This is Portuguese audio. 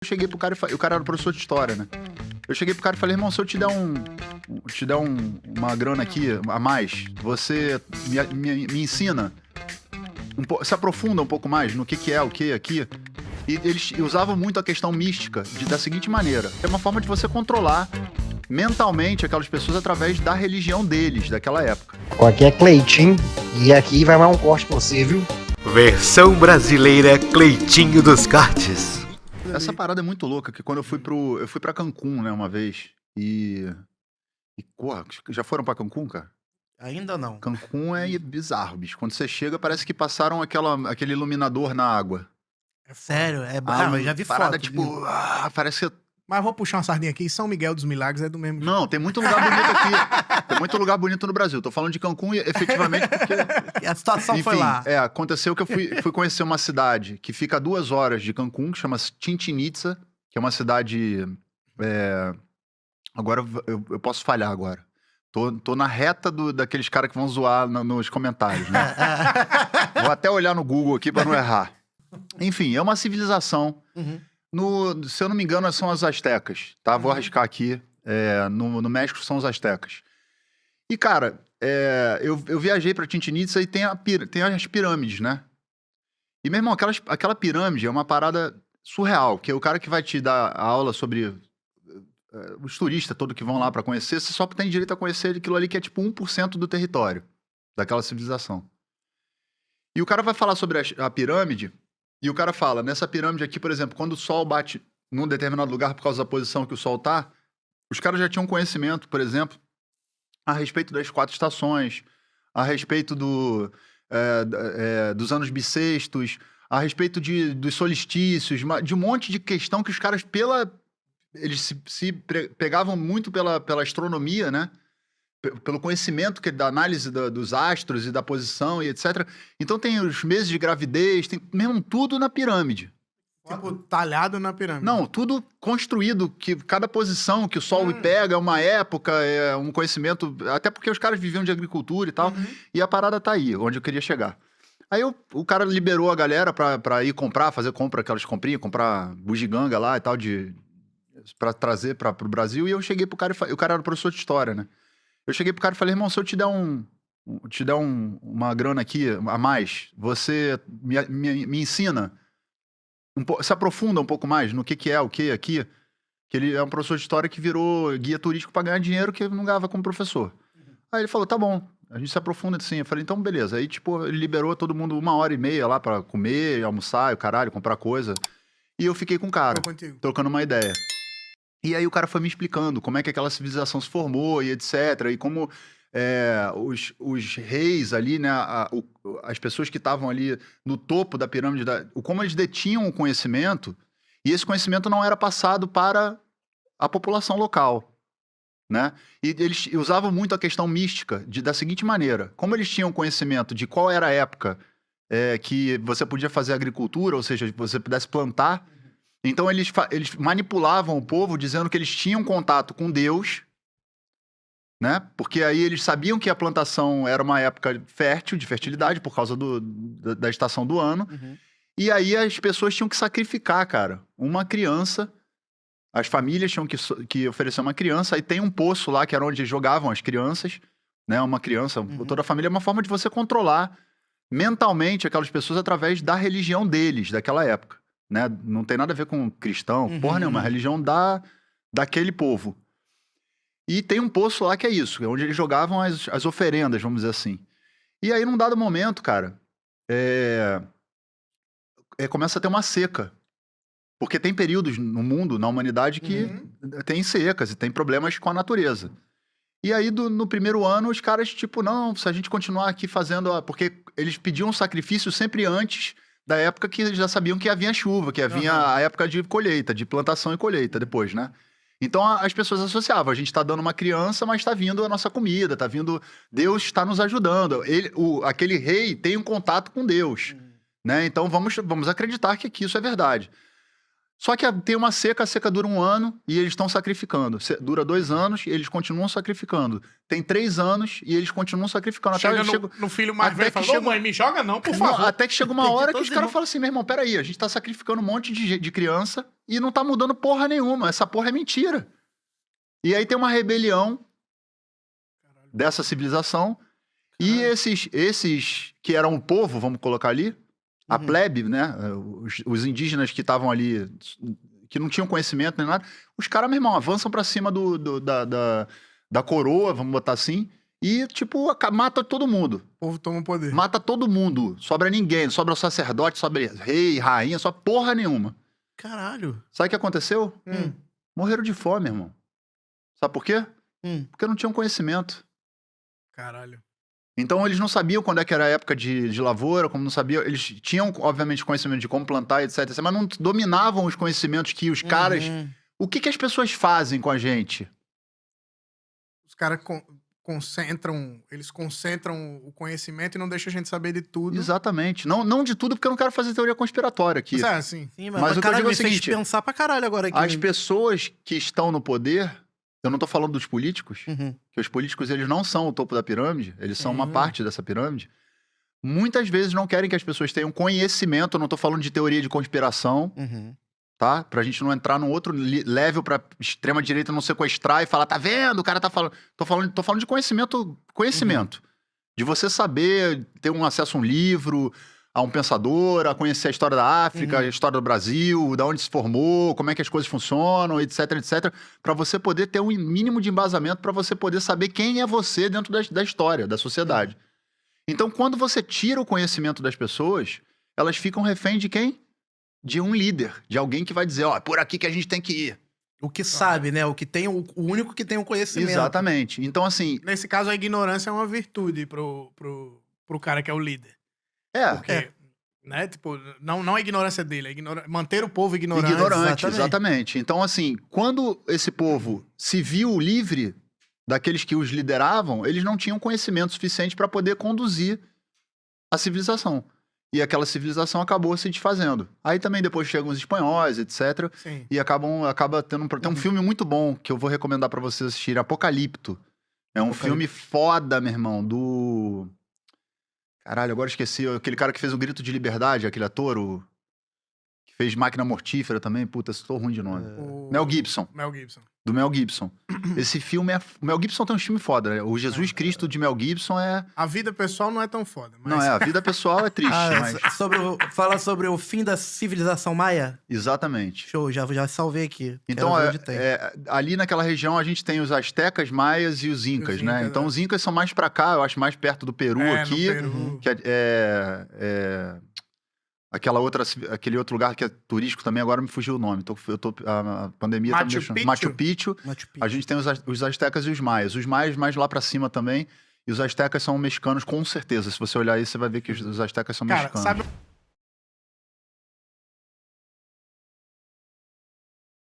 Eu cheguei pro cara e o cara era professor de história, né? Eu cheguei pro cara e falei, irmão, se eu te der uma grana aqui a mais, você me ensina, se aprofunda um pouco mais no que é o que aqui. E eles usavam muito a questão mística da seguinte maneira: é uma forma de você controlar mentalmente aquelas pessoas através da religião deles, daquela época. Aqui é Cleitinho, e aqui vai mais um corte pra você, viu? Versão brasileira Cleitinho dos Cortes. Essa parada é muito louca, que quando eu fui pra Cancún, né, uma vez, porra, já foram pra Cancún, cara? Ainda não. Cancún é bizarro, bicho. Quando você chega, parece que passaram aquele iluminador na água. É sério, é eu já vi parada, foto. tipo, parece que... Mas vou puxar uma sardinha aqui. São Miguel dos Milagres é do mesmo jeito. Não, tem muito lugar bonito aqui. Tem muito lugar bonito no Brasil. Tô falando de Cancún, efetivamente, porque... A situação Enfim, foi lá. Aconteceu que eu fui conhecer uma cidade que fica a 2 horas de Cancún, que chama-se Chichén Itzá, que é uma cidade... Agora, eu posso falhar agora. Tô na reta daqueles caras que vão zoar nos comentários, né? Vou até olhar no Google aqui pra não errar. Enfim, é uma civilização. Uhum. Se eu não me engano, são as astecas, tá? Vou arriscar aqui. No México são os astecas. E, cara, eu viajei pra Chichén Itzá e tem as pirâmides, né? E, meu irmão, aquela pirâmide é uma parada surreal, que é o cara que vai te dar a aula sobre os turistas todos que vão lá pra conhecer, você só tem direito a conhecer aquilo ali que é tipo 1% do território daquela civilização. E o cara vai falar sobre a pirâmide, e o cara fala, nessa pirâmide aqui, por exemplo, quando o sol bate num determinado lugar por causa da posição que o sol tá, os caras já tinham conhecimento, por exemplo, a respeito das 4 estações, a respeito dos anos bissextos, a respeito dos solstícios, de um monte de questão que os caras, eles pegavam muito pela astronomia, né? Pelo conhecimento da análise dos astros e da posição e etc. Então tem os meses de gravidez, tem mesmo tudo na pirâmide. Tipo, talhado na pirâmide. Não, tudo construído, que cada posição que o sol pega é uma época, é um conhecimento, até porque os caras viviam de agricultura e tal, e a parada tá aí, onde eu queria chegar. Aí o cara liberou a galera pra ir fazer compra, aquelas comprinhas, comprar bugiganga lá e tal, pra trazer pro Brasil, e eu cheguei pro cara, o cara era professor de história, né? Eu cheguei pro cara e falei, irmão, se eu te der uma grana aqui a mais, você me ensina, se aprofunda um pouco mais no que é o que aqui, que ele é um professor de história que virou guia turístico pra ganhar dinheiro que ele não ganhava como professor. Aí ele falou, tá bom, a gente se aprofunda assim. Eu falei, então beleza. Aí, tipo, ele liberou todo mundo 1h30 lá pra comer, almoçar, o caralho, comprar coisa. E eu fiquei com o cara, trocando uma ideia. E aí o cara foi me explicando como é que aquela civilização se formou e etc. E como os reis ali, né, as pessoas que estavam ali no topo da pirâmide, como eles detinham o conhecimento, e esse conhecimento não era passado para a população local, né? E eles usavam muito a questão mística da seguinte maneira: como eles tinham conhecimento de qual era a época que você podia fazer agricultura, ou seja, você pudesse plantar, então eles manipulavam o povo dizendo que eles tinham contato com Deus, né? Porque aí eles sabiam que a plantação era uma época fértil, de fertilidade, por causa da estação do ano. E aí as pessoas tinham que sacrificar, cara, uma criança. As famílias tinham que oferecer uma criança. Aí tem um poço lá, que era onde jogavam as crianças, né? Uma criança, toda a família. É uma forma de você controlar mentalmente aquelas pessoas através da religião deles, daquela época, né? Não tem nada a ver com cristão, porra nenhuma. A religião daquele povo. E tem um poço lá que é isso, onde eles jogavam as oferendas, vamos dizer assim. E aí, num dado momento, cara, começa a ter uma seca. Porque tem períodos no mundo, na humanidade, que tem secas e tem problemas com a natureza. E aí, no primeiro ano, os caras, tipo, não, se a gente continuar aqui fazendo... Porque eles pediam um sacrifício sempre antes da época que eles já sabiam que havia chuva, que havia a época de colheita, de plantação e colheita depois, né? Então as pessoas associavam, a gente tá dando uma criança, mas tá vindo a nossa comida, tá vindo... Deus está nos ajudando. Aquele rei tem um contato com Deus, né? Então vamos acreditar que isso é verdade. Só que tem uma seca, a seca dura 1 ano e eles estão sacrificando. Dura 2 anos e eles continuam sacrificando. Tem 3 anos e eles continuam sacrificando. Chega no filho mais até velho e que fala, chega- ô mãe, me joga não, por Não, favor. até que chega uma Entendi, hora que todos os caras irmãos. falam assim, meu irmão, peraí, a gente tá sacrificando um monte de criança e não tá mudando porra nenhuma. Essa porra é mentira. E aí tem uma rebelião dessa civilização e esses que eram o povo, vamos colocar ali, a plebe, né? Os indígenas que estavam ali, que não tinham conhecimento nem nada, os caras, meu irmão, avançam pra cima da coroa, vamos botar assim, e, tipo, mata todo mundo. O povo toma o poder. Mata todo mundo. Sobra ninguém. Não sobra o sacerdote, sobra rei, rainha, só porra nenhuma. Caralho. Sabe o que aconteceu? Morreram de fome, irmão. Sabe por quê? Porque não tinham conhecimento. Caralho. Então eles não sabiam quando é que era a época de lavoura, como não sabiam. Eles tinham, obviamente, conhecimento de como plantar, etc. Mas não dominavam os conhecimentos que os caras. O que as pessoas fazem com a gente? Os caras eles concentram o conhecimento e não deixam a gente saber de tudo. Exatamente. Não de tudo, porque eu não quero fazer teoria conspiratória aqui. Mas é assim. Sim, Mas o que eu caralho, digo é o me fez seguinte, pensar pra caralho agora aqui. As pessoas que estão no poder, eu não tô falando dos políticos, que os políticos eles não são o topo da pirâmide, eles são uma parte dessa pirâmide. Muitas vezes não querem que as pessoas tenham conhecimento, eu não tô falando de teoria de conspiração, tá? Pra gente não entrar num outro level pra extrema-direita não sequestrar e falar, tá vendo? O cara tá falando... Tô falando de conhecimento. De você saber, ter um acesso a um livro, a um pensador, a conhecer a história da África, a história do Brasil, da onde se formou, como é que as coisas funcionam, etc, etc. Pra você poder ter um mínimo de embasamento, pra você poder saber quem é você dentro da história, da sociedade. Então, quando você tira o conhecimento das pessoas, elas ficam refém de quem? De um líder, de alguém que vai dizer, ó, é por aqui que a gente tem que ir. O que sabe, né? O que tem, o único que tem o conhecimento. Exatamente. Então, assim... Nesse caso, a ignorância é uma virtude pro cara que é o líder. Porque, né, tipo, não a ignorância dele, manter o povo ignorante. Exatamente. Então, assim, quando esse povo se viu livre daqueles que os lideravam, eles não tinham conhecimento suficiente para poder conduzir a civilização. E aquela civilização acabou se desfazendo. Aí também depois chegam os espanhóis, etc. Sim. E acaba tendo tem um filme muito bom que eu vou recomendar pra vocês assistirem, Apocalipto. É um filme foda, meu irmão, do... Caralho, agora esqueci. Aquele cara que fez o Grito de Liberdade, aquele ator, que fez Máquina Mortífera também. Puta, estou ruim de nome. Mel Gibson. Do Mel Gibson. Esse filme é... O Mel Gibson tem um filme foda, né? O Jesus Cristo de Mel Gibson é... A vida pessoal não é tão foda. Mas... Não, a vida pessoal é triste, mas... Fala sobre o fim da civilização maia? Exatamente. Show, já salvei aqui. Então, ali naquela região a gente tem os astecas, maias e os incas, né? Então, os incas são mais pra cá, eu acho mais perto do Peru aqui. No Peru. Que aquele outro lugar que é turístico também, agora me fugiu o nome. A pandemia tá me deixando... Machu Picchu. A gente tem os astecas e os maias. Os maias mais lá pra cima também. E os astecas são mexicanos, com certeza. Se você olhar aí, você vai ver que os astecas são mexicanos. Sabe